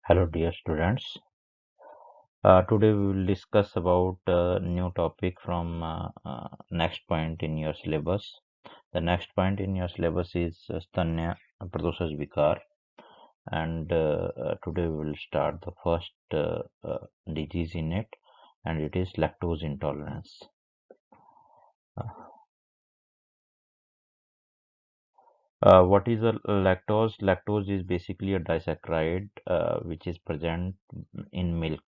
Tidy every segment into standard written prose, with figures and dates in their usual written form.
Hello dear students. Today we will discuss about new topic from next point in your syllabus. The next point in your syllabus is Stanya Pradosha Vikar, and today we will start the first disease in it, and it is lactose intolerance. What is a lactose? Lactose is basically a disaccharide which is present in milk.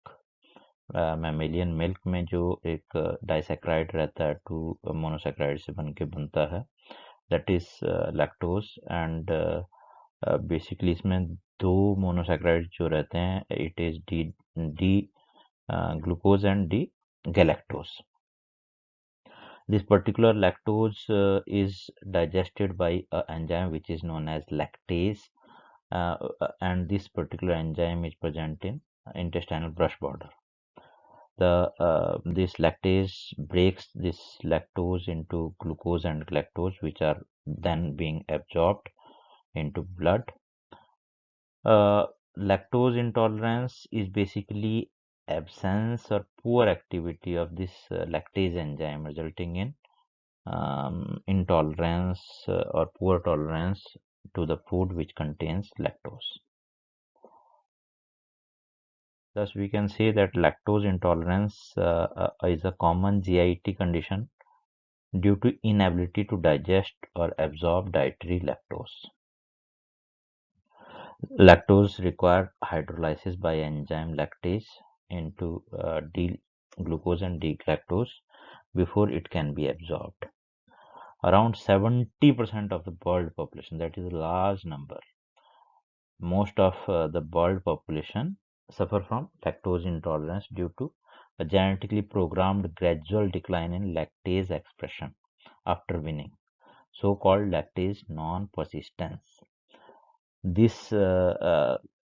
Mammalian milk में जो एक disaccharide रहता है to monosaccharide से बन के बनता है that is lactose and basically इसमें दो मोनोसैक्राइड जो रहते हैं it is D glucose and D galactose. This particular lactose is digested by an enzyme which is known as lactase, and this particular enzyme is present in intestinal brush border. This lactase breaks this lactose into glucose and galactose, which are then being absorbed into blood. Lactose intolerance is basically absence or poor activity of this lactase enzyme, resulting in intolerance or poor tolerance to the food which contains lactose. Thus, we can say that lactose intolerance is a common GIT condition due to inability to digest or absorb dietary lactose. Lactose requires hydrolysis by enzyme lactase into D-glucose and D-galactose before it can be absorbed. Around 70% of the world population, that is a large number, most of the world population suffer from lactose intolerance due to a genetically programmed gradual decline in lactase expression after weaning, so-called lactase non-persistence. This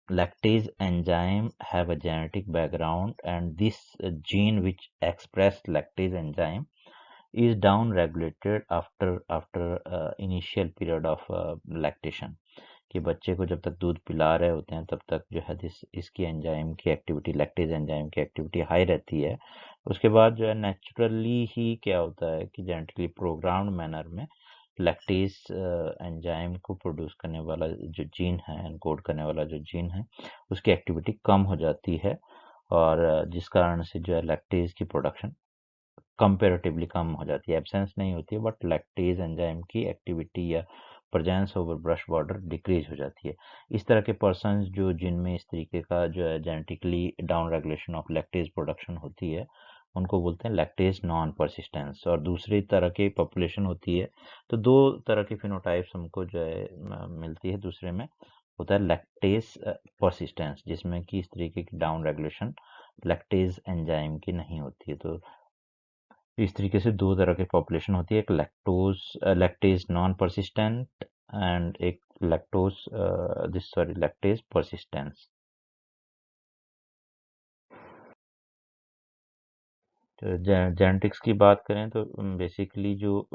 lactase enzyme have a genetic background, and this gene which express lactase enzyme is down regulated after initial period of lactation. कि बच्चे को जब तक दूध पिला रहे होते हैं तब तक जो है इसकी एंजाइम की एक्टिविटी लैक्टेज एंजाइम की एक्टिविटी हाई रहती है. उसके बाद जो है नेचुरली ही क्या होता है कि जेनेटिकली प्रोग्राम्ड मैनर में लैक्टेज एंजाइम को प्रोड्यूस करने वाला जो जीन है, एनकोड करने वाला जो जीन है, उसकी एक्टिविटी कम हो जाती है और जिस कारण से जो है लैक्टेज की प्रोडक्शन कंपेरेटिवली कम हो जाती है. एब्सेंस नहीं होती है बट लैक्टेज एंजाइम की एक्टिविटी या presence over brush border decrease हो जाती है. इस तरह के पर्सन जो जिनमें इस तरीके का जो है genetically down regulation of lactase production होती है उनको बोलते हैं लैक्टेज नॉन परसिस्टेंस. और दूसरी तरह की पॉपुलेशन होती है तो दो तरह की फिनोटाइप्स हमको जो है मिलती है. दूसरे में होता है लैक्टेज परसिस्टेंस जिसमें कि इस तरीके की डाउन रेगुलेशन लैक्टेज एंजाइम की नहीं होती है. तो इस तरीके से दो तरह की पॉपुलेशन होती है, एक लैक्टेज नॉन परसिस्टेंट एंड एक लैक्टेज परसिस्टेंस. तो जेनेटिक्स की बात करें तो बेसिकली जो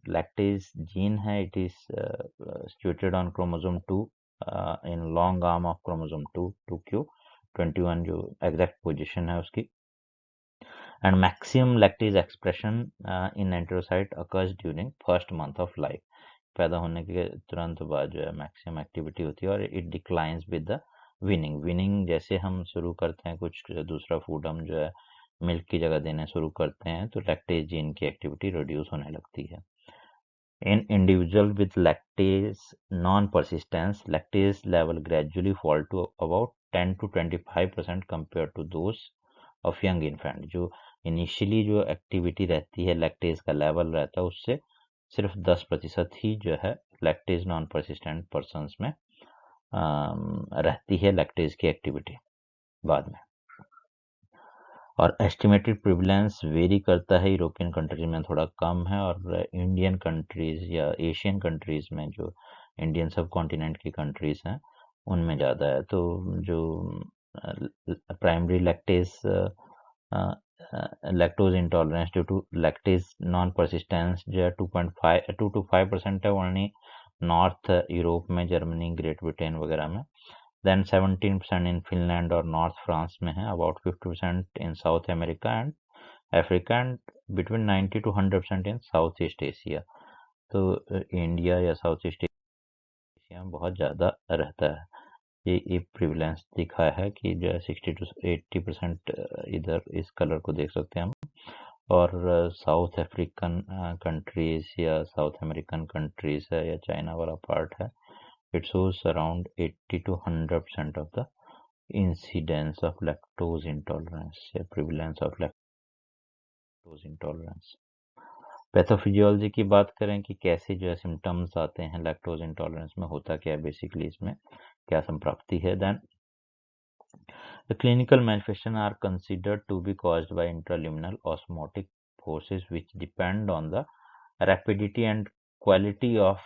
लैक्टेज जीन है it is situated on chromosome 2 in long arm of chromosome 2q21 जो एग्जैक्ट पोजीशन है उसकी. And maximum lactase expression in enterocyte occurs during first month of life. पैदा होने के तुरंत बाद जो है मैक्सिमम एक्टिविटी होती है और it declines with the winning. जैसे हम शुरू करते हैं कुछ दूसरा फूड हम जो है मिल्क की जगह देना शुरू करते हैं तो लैक्टेज जीन की एक्टिविटी रिड्यूस होने लगती है. In individual with lactase non-persistence, lactase level gradually fall to about 10 to 25% compared to those of young infant. जो इनिशियली जो एक्टिविटी रहती है लैक्टेज का लेवल रहता है उससे सिर्फ 10% ही जो है लैक्टेज नॉन परसिस्टेंट पर्सन्स में रहती है लैक्टेज की एक्टिविटी बाद में. और एस्टिमेटेड प्रिवलेंस वेरी करता है. यूरोपियन कंट्रीज में थोड़ा कम है और इंडियन कंट्रीज या एशियन कंट्रीज में जो इंडियन सब कॉन्टिनेंट की कंट्रीज हैं उनमें ज़्यादा है. तो जो primary lactose intolerance due to lactase non persistence जो है 2 to 5% है ओनली नॉर्थ यूरोप में, जर्मनी, ग्रेट ब्रिटेन वगैरह में. देन 17% इन फिनलैंड और नॉर्थ फ्रांस में है, about 50% in South America and Africa and between 90 to 100% in South East Asia. तो इंडिया या साउथ ईस्ट एशिया में बहुत ज़्यादा रहता है। ये प्रिविलेंस दिखा है कि जो है 60 to 80% इधर इस कलर को देख सकते हैं हम। और साउथ अफ्रीकन कंट्रीज या साउथ अमेरिकन कंट्रीज है या चाइना वाला पार्ट है, it shows around 80 to 100% of the incidence of lactose intolerance या prevalence of lactose intolerance। Pathophysiology की बात करें कि कैसे जो है सिम्टम्स आते हैं लैक्टोज इंटॉलरेंस में, होता क्या है बेसिकली, इसमें क्या संप्राप्ति है। Then the clinical manifestations are considered to be caused by intraluminal osmotic forces which depend on the rapidity and quality of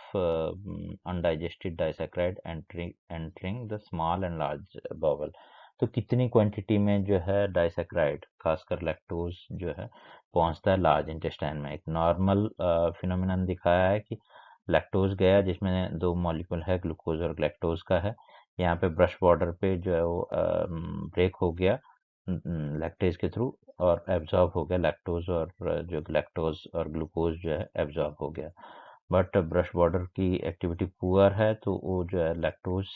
undigested disaccharide entering the small and large bowel। तो कितनी क्वांटिटी में जो है disaccharide खासकर lactose जो है पहुंचता है लार्ज इंटेस्टाइन में। एक नॉर्मल फिनोमिनन दिखाया है कि लैक्टोज गया जिसमें दो मॉलिक्यूल है ग्लूकोज और लैक्टोज का है, यहाँ पे ब्रश बॉर्डर पे जो है वो ब्रेक हो गया लैक्टेज के थ्रू और एब्जॉर्ब हो गया लैक्टोज, और जो लैक्टोज और ग्लूकोज जो है एब्जॉर्ब हो गया। बट ब्रश बॉर्डर की एक्टिविटी पुअर है तो वो जो है लैक्टोज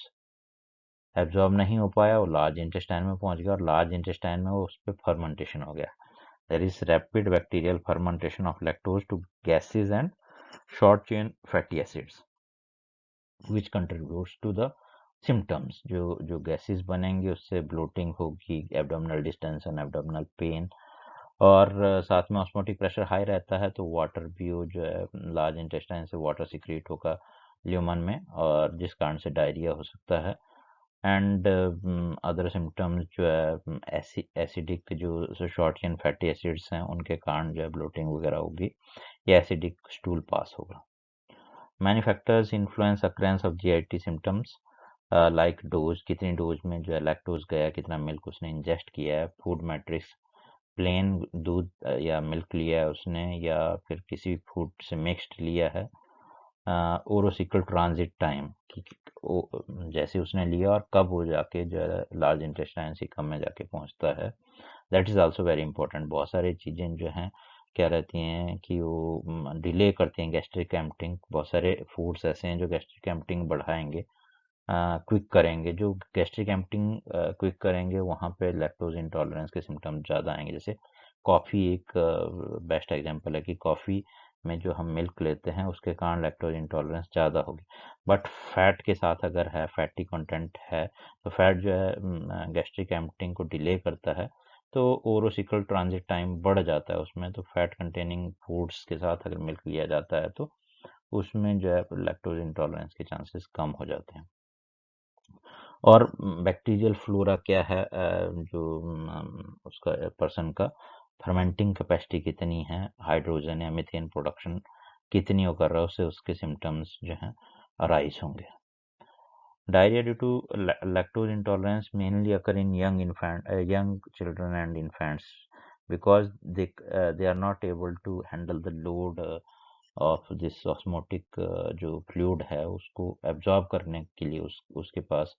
एब्जॉर्ब नहीं हो पाया, वो लार्ज इंटेस्टाइन में पहुंच गया और लार्ज इंटेस्टाइन में वो उस पर फर्मेंटेशन हो गया। There is rapid bacterial fermentation of lactose to gases and short chain fatty acids which contributes to the symptoms. जो गैसेस बनेंगे उससे ब्लोटिंग होगी, एब्डोमिनल डिस्टेंशन, एब्डोमिनल पेन, और साथ में ऑस्मोटिक प्रेशर हाई रहता है तो वाटर भी वो जो है लार्ज इंटेस्टाइन से वाटर सिक्रीट होगा ल्यूमन में, और जिस कारण से डायरिया हो सकता है। एंड अदर सिम्टम्स जो है एसिडिक जो शॉर्ट चेन फैटी एसिड्स हैं उनके कारण जो है ब्लोटिंग वगैरह होगी या एसिडिक स्टूल पास होगा। Many factors influence occurrence of GIT symptoms like dose, कितनी डोज में जो है लैक्टोज गया, कितना मिल्क उसने इंजेस्ट किया है, फूड मैट्रिक्स, प्लेन दूध या मिल्क लिया है उसने या फिर किसी फूड से मिक्स्ड लिया है, ओरोसिकल ट्रांजिट टाइम कि जैसे उसने लिया और कब वो जाके जो है लार्ज इंटेस्टाइन सिकम में जाके पहुंचता है। That is also very important. बहुत सारी चीज़ें जो हैं क्या रहती हैं कि वो डिले करती हैं गैस्ट्रिक एम्पटिंग। बहुत सारे फूड्स ऐसे हैं जो गैस्ट्रिक एम्पटिंग बढ़ाएंगे, क्विक करेंगे। जो गैस्ट्रिक एम्पटिंग क्विक करेंगे वहाँ पे लैक्टोज इंटॉलरेंस के सिम्टम्स ज़्यादा आएंगे। जैसे कॉफ़ी एक बेस्ट एग्जांपल है कि कॉफ़ी में जो हम मिल्क लेते हैं उसके कारण लैक्टोज इंटॉलरेंस ज़्यादा होगी। बट फैट के साथ अगर है, फैटी कंटेंट है, तो फैट जो है गैस्ट्रिक एम्पटिंग को डिले करता है तो ओरोसिकल ट्रांजिट टाइम बढ़ जाता है उसमें। तो फैट कंटेनिंग फूड्स के साथ अगर मिल्क लिया जाता है तो उसमें जो है लैक्टोज इंटॉलरेंस के चांसेस कम हो जाते हैं। और बैक्टीरियल फ्लोरा क्या है, जो उसका पर्सन का फर्मेंटिंग कैपेसिटी कितनी है, हाइड्रोजन या मीथेन प्रोडक्शन कितनी वो कर रहा है, उससे उसके सिम्टम्स जो हैं अराइज होंगे। Diarrhoea due to lactose intolerance mainly occur in young children and infants because they are not able to handle the load of this osmotic जो फ्लूइड है उसको एब्जॉर्ब करने के लिए उसके पास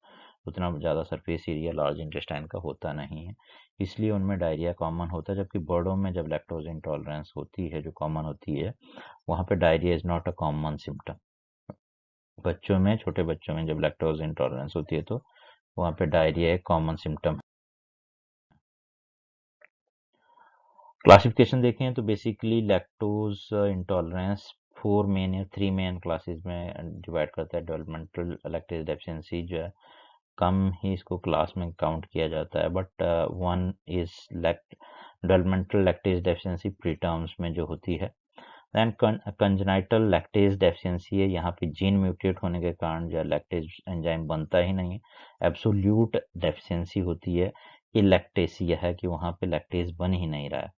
उतना ज़्यादा सरफेस एरिया लार्ज इंटेस्टाइन का होता नहीं है, इसलिए उनमें डायरिया कॉमन होता है। जबकि बड़ों में जब लैक्टोज इंटॉलरेंस होती है जो कॉमन होती है वहाँ पे diarrhoea is not a common symptom. बच्चों में, छोटे बच्चों में जब लैक्टोज इंटॉलरेंस होती है तो वहाँ पे डायरिया एक कॉमन सिम्टम। क्लासिफिकेशन देखें तो basically lactose intolerance three main classes में डिवाइड करता है। डेवलपमेंटल लैक्टेज डेफिशिएंसी जो है कम ही इसको क्लास में काउंट किया जाता है, but one is developmental lactase deficiency pre terms में जो होती है। दैन कंजेनाइटल लैक्टेज डेफिशिएंसी है, यहाँ पे जीन म्यूटेट होने के कारण जो है लैक्टेज एंजाइम बनता ही नहीं है। एब्सोल्यूट डेफिशिएंसी होती है इलैक्टेसिया है कि वहाँ पे लैक्टेज बन ही नहीं रहा है।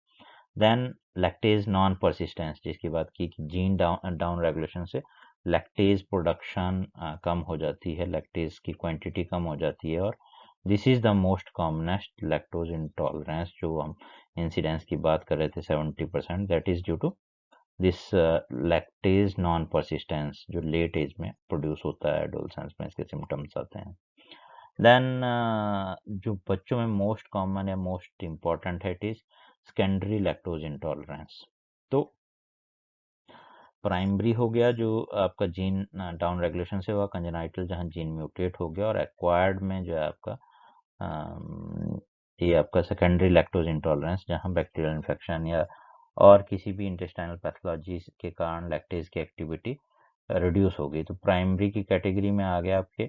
देन लैक्टेज नॉन परसिस्टेंस, जिसकी बात की कि जीन डाउन रेगुलेशन से लैक्टेज प्रोडक्शन कम हो जाती है, लैक्टेज की क्वांटिटी कम हो जाती है, और this is the most commonest lactose intolerance जो हम इंसिडेंस की बात कर रहे थे 70%, that is due to this lactase non persistence जो लेट एज में प्रोड्यूस होता है, एडोलसेंस में इसके सिम्टम्स आते हैं। देन जो बच्चों में मोस्ट कॉमन या मोस्ट इम्पॉर्टेंट है, it is secondary lactose intolerance. तो प्राइमरी हो गया जो आपका जीन डाउन रेगुलेशन से हुआ, कंजेनाइटल जहाँ जीन म्यूटेट हो गया, और एक्वायर्ड में जो है आपका ये आपका सेकेंडरी लैक्टोज इंटॉलरेंस जहाँ बैक्टीरियल इन्फेक्शन या और किसी भी इंटेस्टाइनल पैथोलॉजी के कारण लैक्टेज की एक्टिविटी रिड्यूस हो गई। तो प्राइमरी की कैटेगरी में आ गया आपके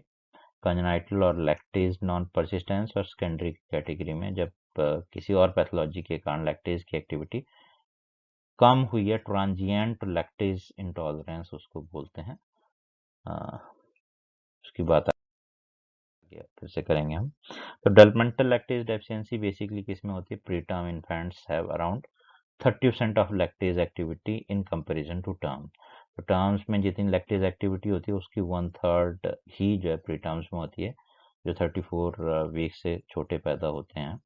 कंजेनाइटल और लैक्टेज नॉन परसिस्टेंस, और सेकेंडरी की कैटेगरी में जब किसी और पैथोलॉजी के कारण लैक्टेज की एक्टिविटी कम हुई है, ट्रांजिएंट लैक्टेज इंटॉलरेंस उसको बोलते हैं। उसकी बात आगे फिर से करेंगे हम। तो डेवलपमेंटल लैक्टेज डेफिशिएंसी बेसिकली किसमें होती है? Preterm infants have around 30% of lactase activity in comparison to term. तो टर्म्स में जितनी लैक्टेज एक्टिविटी होती है उसकी 1/3 ही जो है प्री टर्म्स में होती है, जो 34 वीक से छोटे पैदा होते हैं।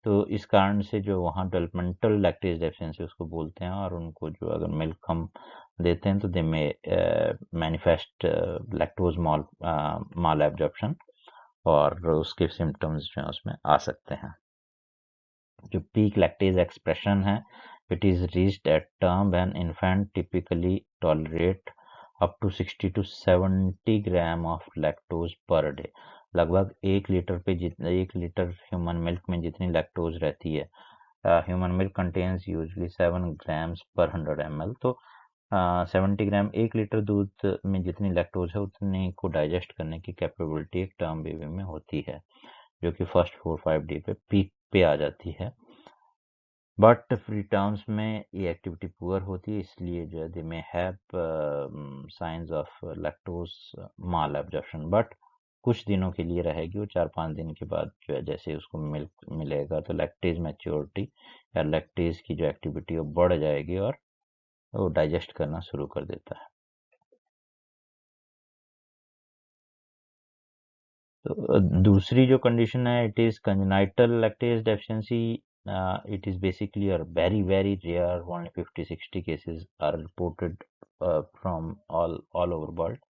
तो इस कारण से जो वहाँ डेवलपमेंटल लैक्टेज डेफिशिएंसी उसको बोलते हैं, और उनको जो अगर मिल्क हम देते हैं तो दे में मैनिफेस्ट लैक्टोज माल एब्जॉर्प्शन, और उसके सिम्टम्स जो हैं उसमें आ सकते हैं। जो पीक लैक्टेज एक्सप्रेशन है, it is reached at term when infant typically tolerate up to 60 to 70 gram of lactose per day. लगभग 1 लीटर पे जितना 1 लीटर ह्यूमन मिल्क में जितनी लैक्टोज रहती है, human milk contains usually 7 grams पर 100 ml। तो 70 ग्राम 1 लीटर दूध में जितनी लैक्टोज है उतनी को डाइजेस्ट करने की कैपेबिलिटी एक टर्म बेबी में होती है, जो कि फर्स्ट 4-5 डे पे पीक पे आ जाती है। बट फ्री टर्म्स में ये एक्टिविटी पुअर होती है, इसलिए जो है they may have signs of lactose malabsorption, but कुछ दिनों के लिए रहेगी वो। 4-5 दिन के बाद जो है जैसे उसको मिल्क मिलेगा तो लैक्टेज मैच्योरिटी या लैक्टेज की जो एक्टिविटी वो बढ़ जाएगी और वो डाइजेस्ट करना शुरू कर देता है। तो दूसरी जो कंडीशन है, it is congenital lactase deficiency. It is basically a very very rare, only 50-60 cases are reported from all over world,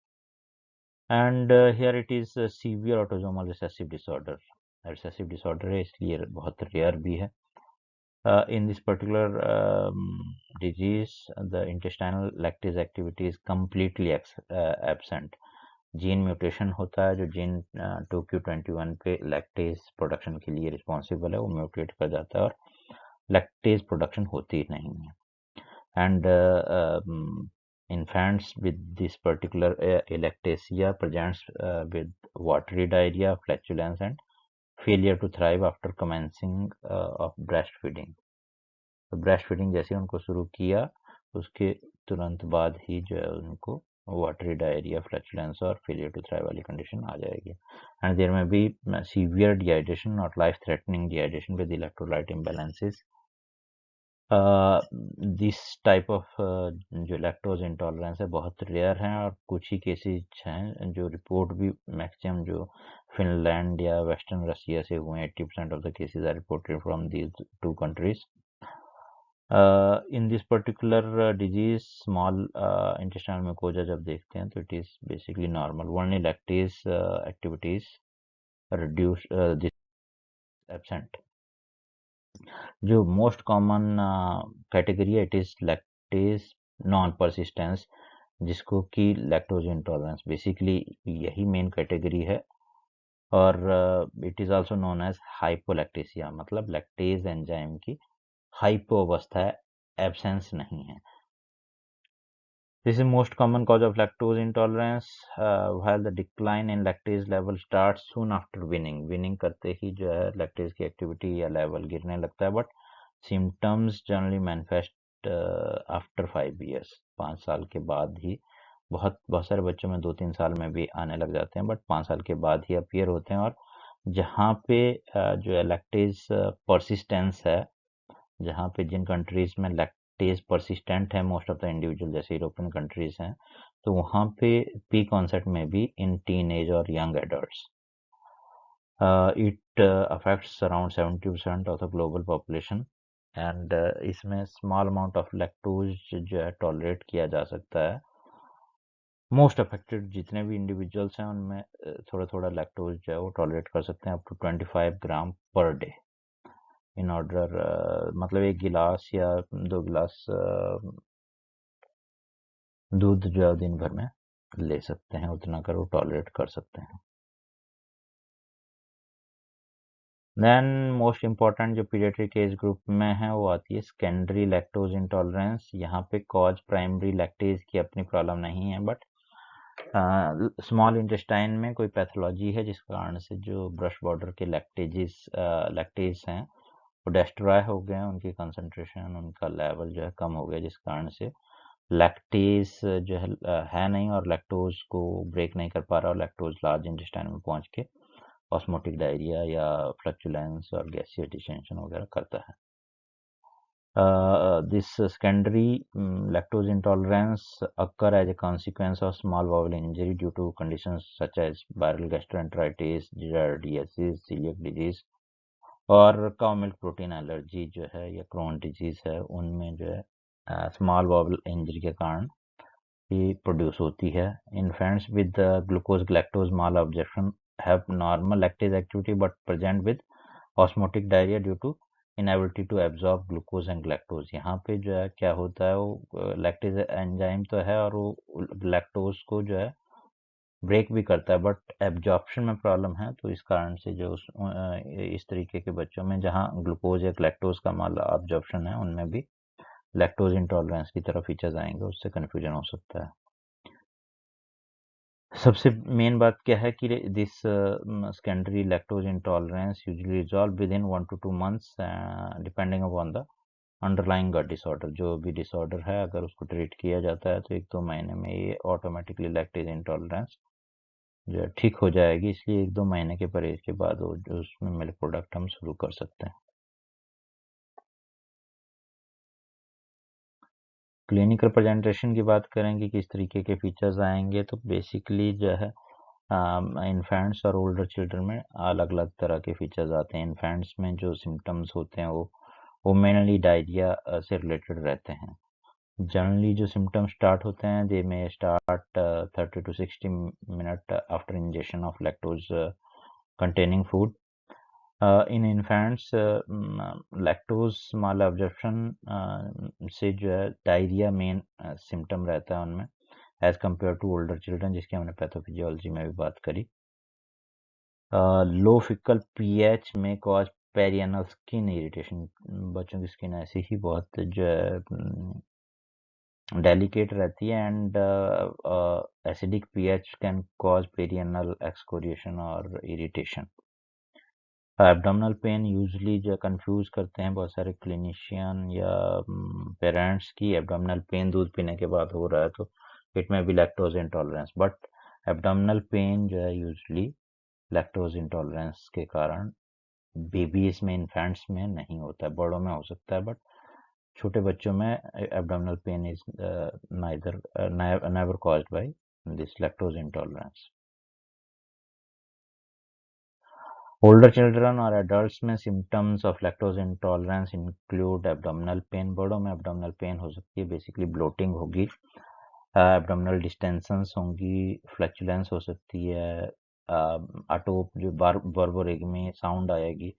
and here it is a severe autosomal recessive disorder। recessive disorder है इसलिए बहुत rare भी है। In this particular disease, the intestinal lactase activity is completely absent। Gene mutation होता है, जो gene 2q21 पे lactase production के लिए रिस्पॉन्सिबल है, वो म्यूटेट कर जाता है और लैक्टेज प्रोडक्शन होती नहीं है। And infants with this particular alactasia presents with watery diarrhea, flatulence, and failure to thrive after commencing of breastfeeding। तो ब्रेस्ट फीडिंग जैसे उनको शुरू किया उसके तुरंत बाद ही जो है उनको वाटरी डायरिया, फ्लैचुलेंस और फेलियर टू थ्राइव वाली कंडीशन आ जाएगी। And there may be severe dehydration, not life threatening dehydration with electrolyte imbalances. This type of जो लैक्टोज इंटॉलरेंस है बहुत रेयर हैं, और कुछ ही केसेस हैं जो रिपोर्ट भी मैक्सिमम जो फिनलैंड या वेस्टर्न रशिया से हुए 80% of the cases are reported from these 2 countries। In this particular disease, small intestinal mucosa जब देखते हैं तो it is basically normal, only lactase activities reduce, this absent। जो मोस्ट कॉमन कैटेगरी है, it is lactase non persistence, जिसको कि lactose intolerance basically यही main category है। और it is also known as hypolactasia, मतलब लैक्टेज एंजाइम की hypo अवस्था है, एब्सेंस नहीं है। This is most common cause of lactose intolerance, while the decline in lactase level starts soon after weaning। Weaning करते ही जो है lactase की activity या level गिरने लगता है, but symptoms generally manifest after 5 years। 5 साल के बाद ही बहुत बहुत सारे बच्चों में 2-3 साल में भी आने लग जाते हैं, बट 5 साल के बाद ही अपीयर होते हैं। और जहाँ पे जो है लैक्टेज परसिस्टेंस है, जहाँ पे जिन कंट्रीज में लैक्टेज परसिस्टेंट है मोस्ट ऑफ द इंडिविजुअल, जैसे यूरोपियन कंट्रीज हैं, तो वहाँ पे पीक ऑनसेट में भी इन टीन एज और young adults. It affects around 70% of the global population, and इसमें स्मॉल अमाउंट ऑफ लैक्टोज जो है टॉलरेट किया जा सकता है। मोस्ट अफेक्टेड जितने भी इंडिविजुअल्स हैं उनमें थोड़ा थोड़ा लैक्टोज जो है वो टॉलरेट कर सकते हैं up to 25 gram per day in order, मतलब 1 गिलास या 2 गिलास दूध जो है दिन भर में ले सकते हैं, उतना कर वो टॉलरेट कर सकते हैं। देन मोस्ट इम्पॉर्टेंट जो पीडियाट्रिक एज ग्रुप में है वो आती है सेकेंडरी लैक्टोज इंटॉलरेंस। यहाँ पे कॉज प्राइमरी लैक्टेज की अपनी प्रॉब्लम नहीं है, बट स्मॉल इंटेस्टाइन में कोई पैथोलॉजी है जिस कारण से जो ब्रश बॉर्डर के लैक्टेज हैं वो डिस्ट्रॉय हो गए हैं, उनकी कंसंट्रेशन, उनका लेवल जो है कम हो गया, जिस कारण से लैक्टेज जो है नहीं और लैक्टोज को ब्रेक नहीं कर पा रहा और लैक्टोज लार्ज इंटेस्टाइन में पहुंच के ऑस्मोटिक डायरिया या फ्लक्चुलेंस और गैसियस डिसेंशन वगैरह करता है। This secondary lactose intolerance occur as a consequence of small bowel injury due to conditions such as viral gastroenteritis, giardiasis, celiac disease और काउ मिल्क प्रोटीन एलर्जी जो है या क्रोन डिजीज है, उनमें जो है स्मॉल बाउल इंजरी के कारण ये प्रोड्यूस होती है। Infants with glucose lactose malabsorption have normal lactase activity but present with osmotic diarrhoea due to inability to absorb glucose and lactose. यहाँ पे जो है क्या होता है, वो लैक्टेज एंजाइम तो है और वो लैक्टोज को जो है ब्रेक भी करता है, बट एब्जॉर्प्शन में प्रॉब्लम है। तो इस कारण से जो इस तरीके के बच्चों में जहाँ ग्लूकोज या लैक्टोज का माल ऑब्जॉर्प्शन है, उनमें भी लैक्टोज इंटॉलरेंस की तरफ फीचर्स आएंगे, उससे कन्फ्यूजन हो सकता है। सबसे मेन बात क्या है कि this secondary lactose intolerance usually resolve within 1 to 2 months depending upon the underlying gut disorder. जो भी डिसऑर्डर है अगर उसको ट्रीट किया जाता है तो 1-2 महीने में ये ऑटोमेटिकली लैक्टेज इंटॉलरेंस जो है ठीक हो जाएगी। इसलिए 1-2 महीने के परहेज के बाद वो जो उसमें मिल्क प्रोडक्ट हम शुरू कर सकते हैं। क्लिनिकल प्रेजेंटेशन की बात करें कि किस तरीके के फीचर्स आएंगे, तो बेसिकली जो है इन्फेंट्स और ओल्डर चिल्ड्रन में अलग अलग तरह के फीचर्स आते हैं। इन्फेंट्स में जो सिम्टम्स होते हैं वो मेनली डायरिया से रिलेटेड रहते हैं। जनरली जो सिम्टम्स स्टार्ट होते हैं they may start 30 to 60 minute after injection of lactose containing food. In infants lactose malabsorption से जो है डायरिया मेन सिम्टम रहता है उनमें, as compare to older children, जिसकी हमने पैथोफिजियोलॉजी में भी बात करी। Low faecal pH may cause perianal skin irritation. बच्चों की स्किन ऐसी ही बहुत जो है डेलिकेट रहती है and acidic pH can cause perianal excoriation और इरिटेशन। एब्डोमिनल पेन यूजुअली जो कंफ्यूज करते हैं बहुत सारे क्लिनिशियन या पेरेंट्स की एब्डोमिनल पेन दूध पीने के बाद हो रहा है तो इट में भी lactose intolerance, but abdominal pain जो है यूजुअली लैक्टोज इंटॉलरेंस के कारण बेबीज में, इन्फेंट्स में नहीं होता है, बड़ों में हो सकता है, बट छोटे बच्चों में abdominal pain is neither never caused by this lactose intolerance. Older children और एडल्ट्स में symptoms of lactose intolerance include abdominal pain. बड़ों में एब्डोमिनल पेन हो सकती है, बेसिकली ब्लोटिंग होगी, एब्डोमिनल डिस्टेंशंस होंगी, फ्लैचुलेंस हो सकती है, अटोप जो बार्बोरेगमी साउंड आएगी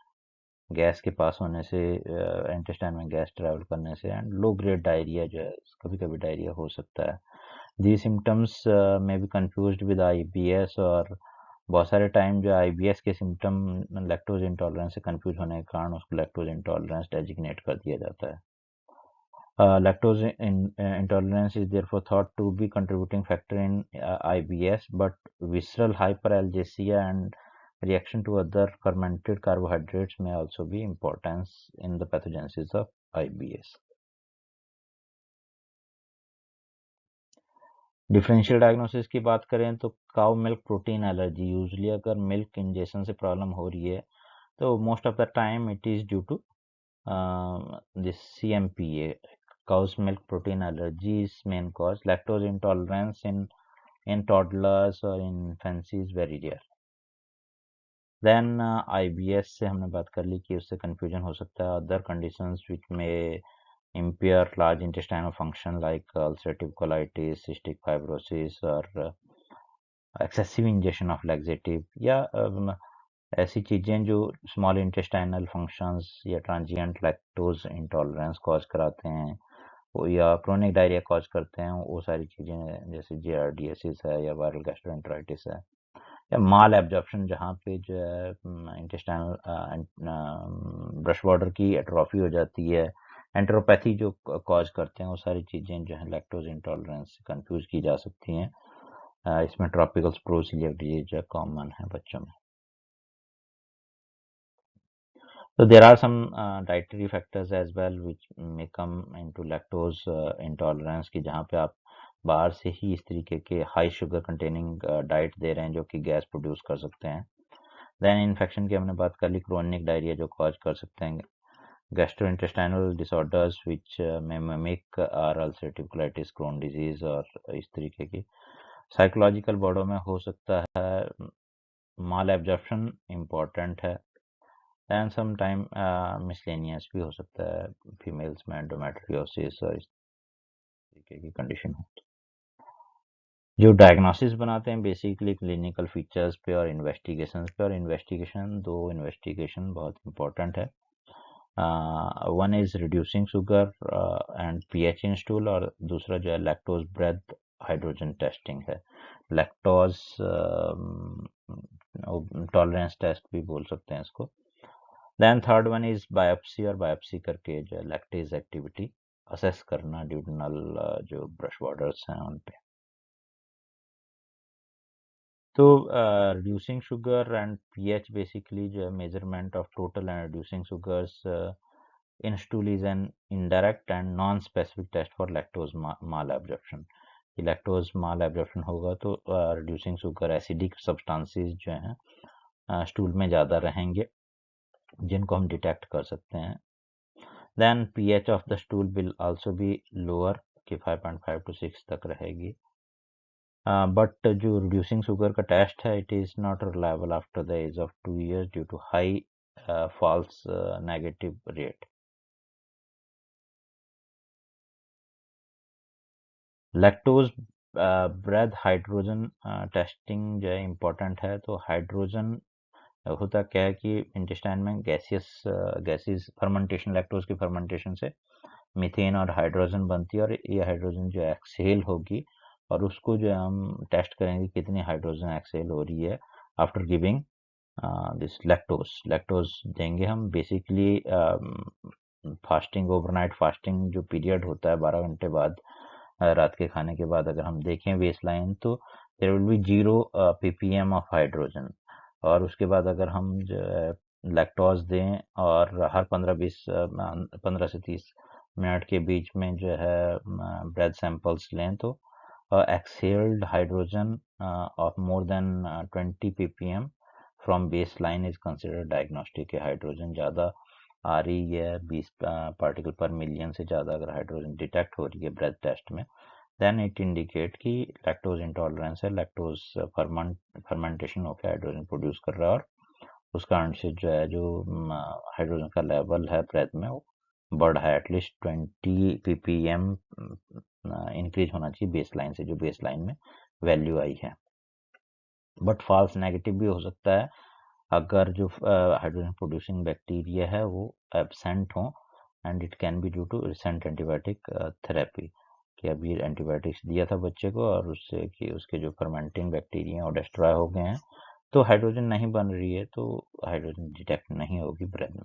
गैस के पास होने से, इंटेस्टाइन में गैस ट्रैवल करने से, एंड लो ग्रेड डायरिया जो है कभी कभी डायरिया हो सकता है। दी सिम्टम्स में बी कंफ्यूज्ड विद आईबीएस, और बहुत सारे टाइम जो आईबीएस के सिम्टम लैक्टोज इंटॉलरेंस से कंफ्यूज होने के कारण उसको लैक्टोज इंटॉलरेंस डेजिग्नेट कर दिया जाता है। Lactose intolerance is therefore thought to be contributing factor in IBS, but visceral hyperalgesia and reaction to other fermented carbohydrates may also be importance in the pathogenesis of IBS. Differential diagnosis की बात करें तो cow milk protein allergy, usually अगर milk injection से problem हो रही है तो most of the time it is due to this CMPA, cow's milk protein allergy is main cause. Lactose intolerance in toddlers or in infancy is very rare. Then IBS से हमने बात कर ली कि उससे confusion हो सकता है, other conditions which may impair large intestinal function like ulcerative colitis, cystic fibrosis और excessive ingestion of laxative या ऐसी चीज़ें जो स्मॉल इंटेस्टाइनल फंक्शंस या ट्रांजिएंट लैक्टोज इंटॉलरेंस कॉज कराते हैं वो या क्रोनिक डायरिया कॉज करते हैं, वो सारी चीज़ें जैसे जीआरडीएसिस है या वायरल गैस्ट्रोएंटेराइटिस है या माल एब्जॉर्प्शन जहाँ पे जो है इंटेस्टाइनल ब्रश बॉर्डर की एट्रोफी हो जाती है, एंटेरोपैथी जो कॉज करते हैं, वो सारी चीज़ें जो है लैक्टोज इंटॉलरेंस से कंफ्यूज की जा सकती हैं। इसमें ट्रॉपिकल स्प्रोसिलियक डिजीज कॉमन है बच्चों में। So there are some dietary factors as well which may come into lactose intolerance की जहाँ पे आप बाहर से ही इस तरीके के हाई शुगर कंटेनिंग डाइट दे रहे हैं जो कि गैस प्रोड्यूस कर सकते हैं। देन इन्फेक्शन की हमने बात कर ली, क्रोनिक डायरिया जो कॉज कर सकते हैं, gastrointestinal disorders which may mimic are ulcerative colitis, Crohn disease और इस तरीके की। साइकोलॉजिकल बॉडो में हो सकता है, माल एब्जॉर्प्शन इम्पॉर्टेंट है, एंड सम टाइम मिसलेनियस भी हो सकता है, फीमेल्स में एंडोमेट्रियोसिस और इस तरीके की कंडीशन हो। जो डायग्नोसिस बनाते हैं बेसिकली क्लिनिकल फीचर्स पे और इन्वेस्टिगेशंस पे, और दो इन्वेस्टिगेशन बहुत इंपॉर्टेंट है। One is reducing sugar and pH in stool, और दूसरा जो है लैक्टोज ब्रेथ हाइड्रोजन टेस्टिंग है, लैक्टोज टॉलरेंस टेस्ट भी बोल सकते हैं इसको। Then third one is biopsy, और बायोप्सी करके जो लैक्टेज एक्टिविटी असेस करना ड्यूडेनल जो ब्रश बॉर्डर्स हैं उन पे। तो reducing sugar and pH basically जो है measurement of total and reducing sugars in stool is an indirect and non specific test for lactose malabsorption. Lactose malabsorption होगा तो रिड्यूसिंग शुगर एसिडिक सब्सटेंसेस जो हैं stool में ज़्यादा रहेंगे जिनको हम डिटेक्ट कर सकते हैं। Then pH of the stool will also be lower कि 5.5 to 6 तक रहेगी। बट जो रिड्यूसिंग शुगर का टेस्ट है it is not reliable after the age of 2 years due to high false negative rate. Lactose breath hydrogen testing जो है important है। तो हाइड्रोजन होता क्या है कि इंटेस्टाइन में गैसेस फर्मेंटेशन, लैक्टोज की फर्मेंटेशन से मीथेन और हाइड्रोजन बनती है, और ये हाइड्रोजन जो एक्सहेल होगी और उसको जो हम टेस्ट करेंगे कितनी हाइड्रोजन एक्सहेल हो रही है आफ्टर गिविंग दिस लैक्टोज देंगे हम। बेसिकली फास्टिंग, ओवरनाइट फास्टिंग जो पीरियड होता है 12 घंटे बाद रात के खाने के बाद अगर हम देखें बेस लाइन तो there will be 0 ppm of hydrogen, और उसके बाद अगर हम जो है लैक्टोज दें और हर 15 से 30 मिनट के बीच में जो है ब्रेथ सैंपल्स लें तो exhaled hydrogen of more than 20 ppm from baseline is considered diagnostic। है हाइड्रोजन ज़्यादा आ रही है 20 पार्टिकल पर मिलियन से ज़्यादा अगर हाइड्रोजन डिटेक्ट हो रही है ब्रेथ टेस्ट में, देन इट इंडिकेट कि लैक्टोज इंटॉलरेंस है, लैक्टोज फर्मेंटेशन होकर हाइड्रोजन प्रोड्यूस कर रहा है, और उस कारण से जो है जो हाइड्रोजन का लेवल है ब्रेथ में वो बढ़ा है, एटलीस्ट 20 ppm इंक्रीज होना चाहिए बेस लाइन से, जो बेस लाइन में वैल्यू आई है। बट फॉल्स नेगेटिव भी हो सकता है अगर जो हाइड्रोजन प्रोड्यूसिंग बैक्टीरिया है वो एब्सेंट हो, and it can be due to recent antibiotic therapy, कि अभी एंटीबायोटिक्स दिया था बच्चे को और उससे कि उसके जो फर्मेंटिंग बैक्टीरिया और डिस्ट्रॉय हो गए हैं तो हाइड्रोजन नहीं बन रही है, तो हाइड्रोजन डिटेक्ट नहीं होगी ब्रेथ में।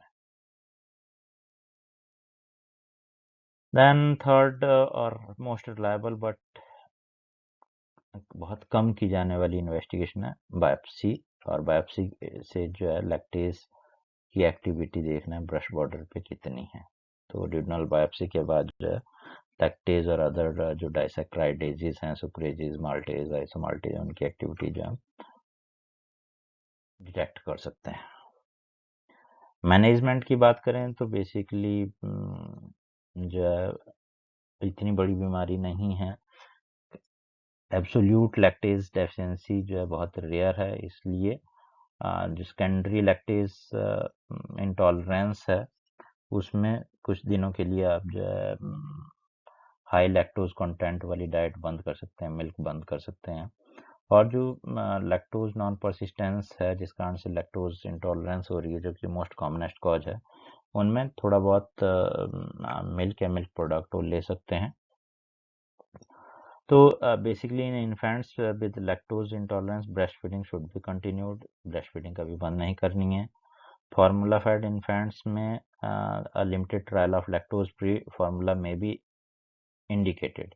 देन थर्ड और मोस्ट रिलायबल बट बहुत कम की जाने वाली इन्वेस्टिगेशन है बायोप्सी, और बायोप्सी से जो है लैक्टेज की एक्टिविटी देखना है ब्रश बॉर्डर पे कितनी है। तो ड्यूडेनल बायोप्सी के बाद जो है लैक्टेज और अदर जो डाइसैक्राइडेजेस हैं, सुक्रेजेस, माल्टेज, आइसोमाल्टेज, उनकी एक्टिविटी जो हम डिटेक्ट कर सकते हैं। मैनेजमेंट की बात करें तो बेसिकली जो है इतनी बड़ी बीमारी नहीं है, एब्सोल्यूट लैक्टेज डेफिशिएंसी जो है बहुत रेयर है, इसलिए जो सेकेंडरी लैक्टेज इंटॉलरेंस है उसमें कुछ दिनों के लिए आप जो है हाई लैक्टोज कंटेंट वाली डाइट बंद कर सकते हैं, मिल्क बंद कर सकते हैं। और जो लैक्टोज नॉन परसिस्टेंस है, जिस कारण से लैक्टोज इंटॉलरेंस हो रही है, जो कि मोस्ट कॉमनेस्ट कॉज है, उनमें थोड़ा बहुत मिल्क या मिल्क प्रोडक्ट वो ले सकते हैं। तो basically in infants with lactose intolerance breast feeding should be continued, breast feeding कभी बंद नहीं करनी है। फार्मूला फेड इन्फेंट्स में a limited trial of lactose-free formula may be indicated,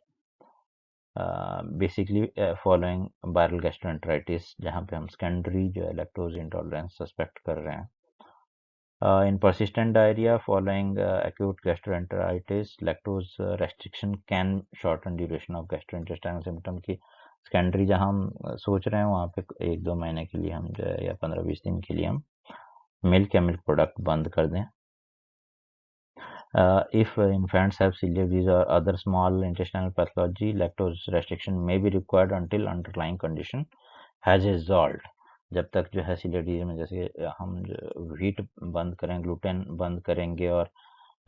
basically following viral gastroenteritis, जहाँ पे हम सेकेंडरी जो है लैक्टोज इंटॉलरेंस सस्पेक्ट कर रहे हैं। In persistent diarrhea following acute gastroenteritis, lactose restriction can shorten duration of gastrointestinal symptom की secondary जहाँ हम सोच रहे हैं वहाँ पे 1-2 महीने के लिए हम जो है या 15-20 दिन के लिए हम मिल्क या मिल्क प्रोडक्ट बंद कर दें। If infants have celiac disease or other small intestinal pathology, lactose restriction may be required until underlying condition has resolved. जब तक जो है celiac disease में जैसे हम व्हीट बंद करें, ग्लूटेन बंद करेंगे और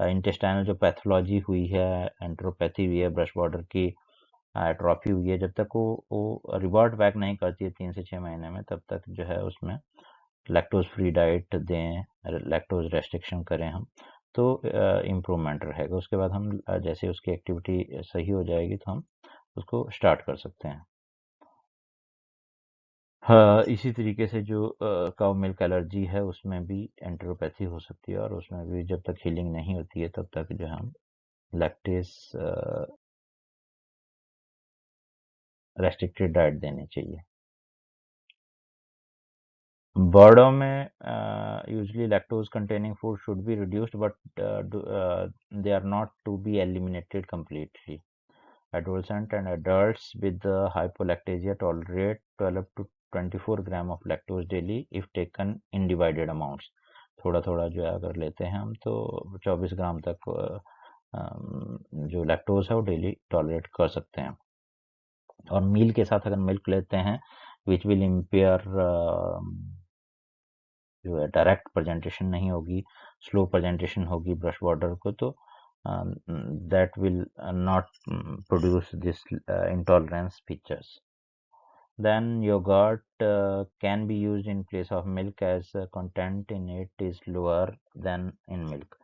इंटेस्टाइनल जो पैथोलॉजी हुई है, एंट्रोपैथी हुई है, ब्रश बॉर्डर की एट्रोफी हुई है, जब तक वो रिवर्ट बैक नहीं करती है 3 से 6 महीने में, तब तक जो है उसमें लैक्टोज फ्री डाइट दें, लैक्टोज रेस्ट्रिक्शन करें हम, तो इम्प्रूवमेंट रहेगा। उसके बाद हम जैसे उसकी एक्टिविटी सही हो जाएगी तो हम उसको स्टार्ट कर सकते हैं। हाँ, इसी तरीके से जो काउ मिल्क एलर्जी है उसमें भी एंटेरोपैथी हो सकती है, और उसमें भी जब तक हीलिंग नहीं होती है तब तक जो हम लैक्टेज रेस्ट्रिक्टेड डाइट देनी चाहिए। बर्डों में usually lactose containing food should be reduced, but they are not to be eliminated completely. Adolescent and adults with hypolactasia tolerate 12 to 24 gram of lactose daily if taken in divided amounts. थोड़ा थोड़ा जो है अगर लेते हैं हम तो 24 ग्राम तक जो लैक्टोज है वो डेली टॉलरेट कर सकते हैं। और मील के साथ अगर मिल्क लेते हैं विच विल इम्पेयर जो है डायरेक्ट प्रेजेंटेशन नहीं होगी, स्लो प्रेजेंटेशन होगी ब्रश बॉर्डर को, तो that will not produce this intolerance features. Then yogurt can be used in place of milk as content in it is lower than in milk.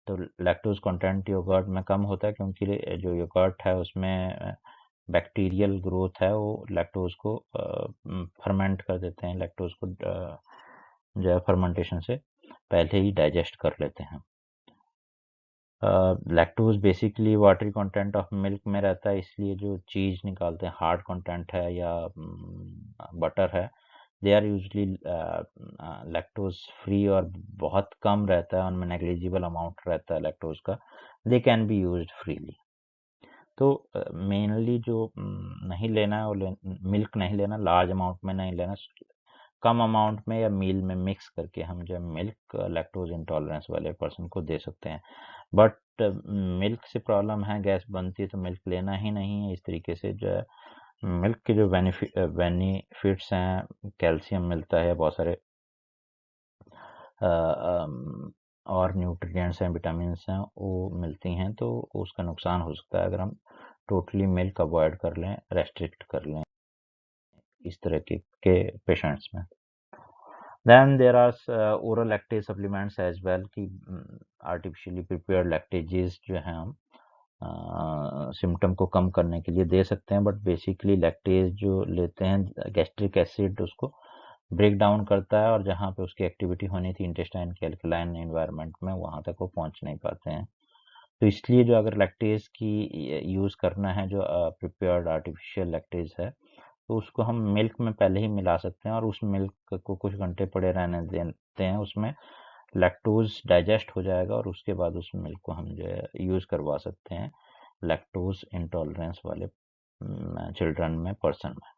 तो lactose content yogurt में कम होता है क्योंकि जो yogurt है उसमें बैक्टीरियल ग्रोथ है, वो लैक्टोज को फर्मेंट कर देते हैं, लैक्टोज को जो है फर्मेंटेशन से पहले ही डाइजेस्ट कर लेते हैं। Lactose basically watery content of milk में रहता है, इसलिए जो चीज़ निकालते हैं हार्ड कंटेंट है या बटर है, they are usually lactose free और बहुत कम रहता है, उनमें नेग्लिजिबल अमाउंट रहता है लैक्टोज का, they can be used freely. तो मेनली जो नहीं लेना है वो मिल्क नहीं लेना, लार्ज अमाउंट में नहीं लेना, कम अमाउंट में या मील में मिक्स करके हम जो मिल्क लैक्टोज इंटॉलरेंस वाले पर्सन को दे सकते हैं। बट मिल्क से प्रॉब्लम है, गैस बनती है, तो मिल्क लेना ही नहीं है। इस तरीके से जो है मिल्क के जो बेनिफिट्स हैं, कैल्शियम मिलता है, बहुत सारे और न्यूट्रिएंट्स हैं, विटामिन्स हैं, वो मिलती हैं, तो उसका नुकसान हो सकता है अगर हम टोटली मिल्क अवॉइड कर लें, रेस्ट्रिक्ट कर लें इस तरह के पेशेंट्स में। Then there are oral lactase supplements as well कि artificially prepared lactases जो हैं हम सिम्टम को कम करने के लिए दे सकते हैं, बट बेसिकली लैक्टेज जो लेते हैं गैस्ट्रिक एसिड उसको ब्रेक डाउन करता है, और जहाँ पे उसकी एक्टिविटी होनी थी इंटेस्टाइन के अल्कलाइन एनवायरनमेंट में, वहाँ तक वो पहुँच नहीं पाते हैं। तो इसलिए जो अगर लैक्टेज की यूज़ करना है, जो प्रिपेयर्ड आर्टिफिशियल लैक्टेज है, तो उसको हम मिल्क में पहले ही मिला सकते हैं और उस मिल्क को कुछ घंटे पड़े रहने देते हैं, उसमें लैक्टोज डाइजेस्ट हो जाएगा और उसके बाद उस मिल्क को हम जो है यूज़ करवा सकते हैं लैक्टोज इंटॉलरेंस वाले चिल्ड्रन में, पर्सन में।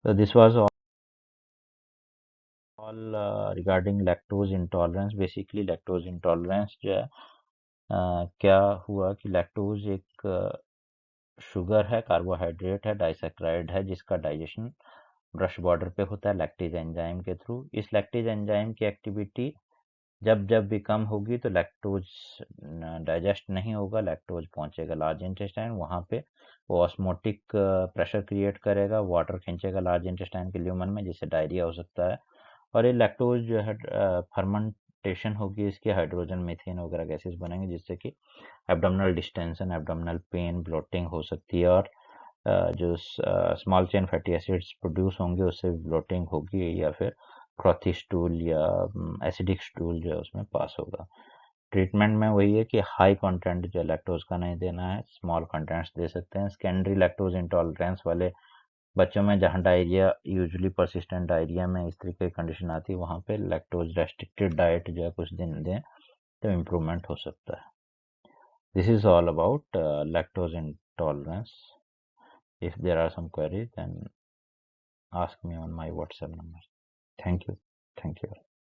तो this was all regarding lactose intolerance. Basically lactose intolerance जो है क्या हुआ कि लैक्टोज एक शुगर है, कार्बोहाइड्रेट है, डाइसैक्राइड है, जिसका डाइजेशन ब्रश बॉर्डर पे होता है लैक्टेज एंजाइम के थ्रू। इस लैक्टेज एंजाइम की एक्टिविटी जब जब भी कम होगी तो लैक्टोज डाइजेस्ट नहीं होगा, लैक्टोज पहुंचेगा लार्ज इंटेस्टाइन, वहाँ पे वो ऑस्मोटिक प्रेशर क्रिएट करेगा, वाटर खींचेगा लार्ज इंटेस्टाइन के ल्यूमन में, जिससे डायरिया हो सकता है। और ये लैक्टोज जो है फर्मेंटेशन होगी इसकी, हाइड्रोजन मीथेन वगैरह गैसेस बनेंगे, जिससे कि abdominal distension, abdominal pain, bloating हो सकती है। और जो small chain fatty acids produce होंगे उससे ब्लोटिंग होगी, या फिर फ्रॉथी स्टूल या एसिडिक स्टूल जो है उसमें पास होगा। ट्रीटमेंट में वही है कि हाई कंटेंट जो लैक्टोज का नहीं देना है, स्मॉल कंटेंट्स दे सकते हैं। सेकेंडरी लैक्टोज इंटॉलरेंस वाले बच्चों में जहाँ डायरिया, यूजुअली परसिस्टेंट डायरिया में इस तरीके की कंडीशन आती है, वहाँ पे लैक्टोज रेस्ट्रिक्टेड डाइट जो है कुछ दिन दें तो इम्प्रूवमेंट हो सकता है। This is all about lactose intolerance. If there are some queries, then ask me on my WhatsApp number. Thank you. Thank you.